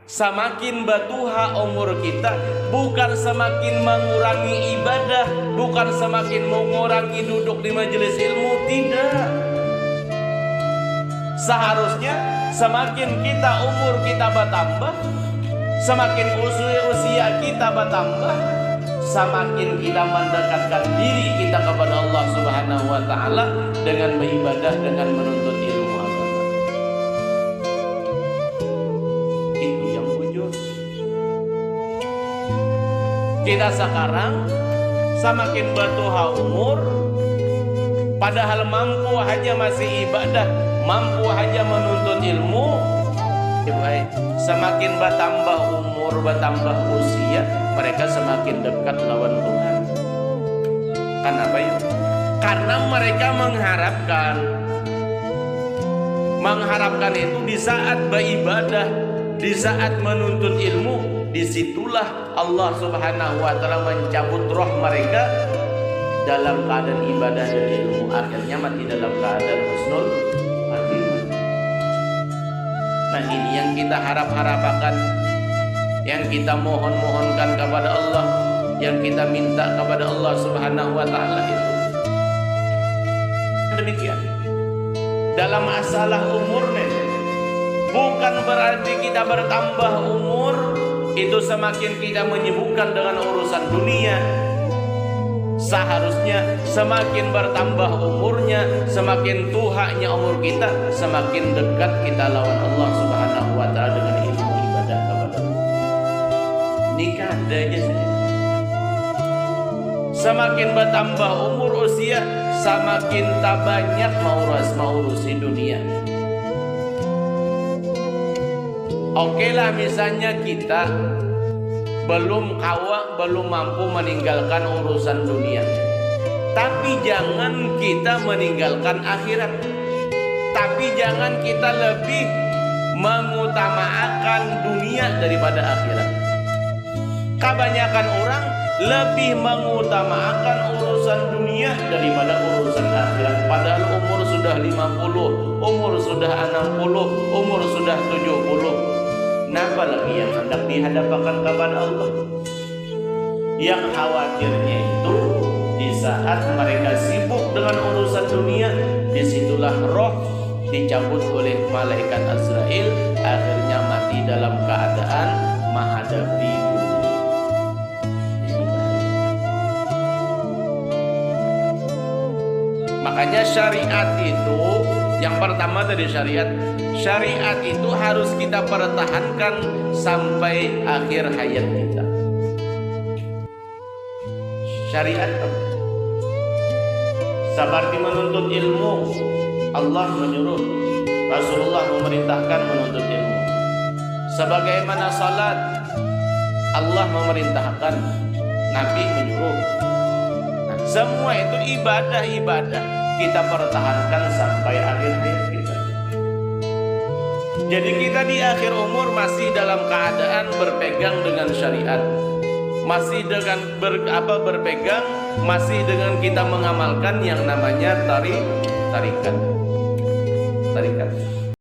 Semakin batuha umur kita, bukan semakin mengurangi ibadah, bukan semakin mengurangi duduk di majelis ilmu, tidak. Seharusnya semakin kita umur kita bertambah, semakin usia kita bertambah, semakin kita mendekatkan diri kita kepada Allah Subhanahu wa taala dengan beribadah, dengan menuntut ilmu agama. Itu yang wujud. Kita sekarang semakin bertuha umur, padahal mampu hanya masih ibadah, mampu hanya menuntut ilmu. Semakin bertambah umur, bertambah usia, mereka semakin dekat lawan Tuhan. Kenapa itu? Karena mereka mengharapkan itu di saat beribadah, di saat menuntut ilmu, disitulah Allah Subhanahu wa taala mencabut roh mereka dalam keadaan ibadah dan ilmu, akhirnya mati dalam keadaan husnul khatimah. Nah, ini yang kita harapkan, yang kita mohon-mohonkan kepada Allah, yang kita minta kepada Allah Subhanahu wa taala itu. Demikian. Dalam masalah umur bukan berarti kita bertambah umur itu semakin kita menyibukkan dengan urusan dunia. Seharusnya semakin bertambah umurnya, semakin tuhanya umur kita, semakin dekat kita lawan Allah Subhanahu wa taala dengan ilmu ibadah kepada Allah. Nikah ada aja saja. Semakin bertambah umur usia, semakin tak banyak mengurusi dunia. Oke lah, misalnya kita belum mampu meninggalkan urusan dunia, tapi jangan kita meninggalkan akhirat. Tapi jangan kita lebih mengutamakan dunia daripada akhirat. Kebanyakan orang lebih mengutamakan urusan dunia daripada urusan akhirat. Padahal umur sudah 50, umur sudah 60, umur sudah 70. Kenapa lagi yang hendak dihadapkan kepada Allah? Yang khawatirnya itu di saat mereka sibuk dengan urusan dunia, disitulah roh dicabut oleh malaikat Azrail, akhirnya mati dalam keadaan menghadapi dunia. Makanya syariat itu, yang pertama dari syariat itu harus kita pertahankan sampai akhir hayat kita. Syariat seperti menuntut ilmu, Allah menyuruh, Rasulullah memerintahkan menuntut ilmu. Sebagaimana salat, Allah memerintahkan, Nabi menyuruh. Nah, semua itu ibadah kita pertahankan sampai akhir hayat kita. Jadi kita di akhir umur masih dalam keadaan berpegang dengan syariat, masih dengan berpegang, masih dengan kita mengamalkan yang namanya tarikat.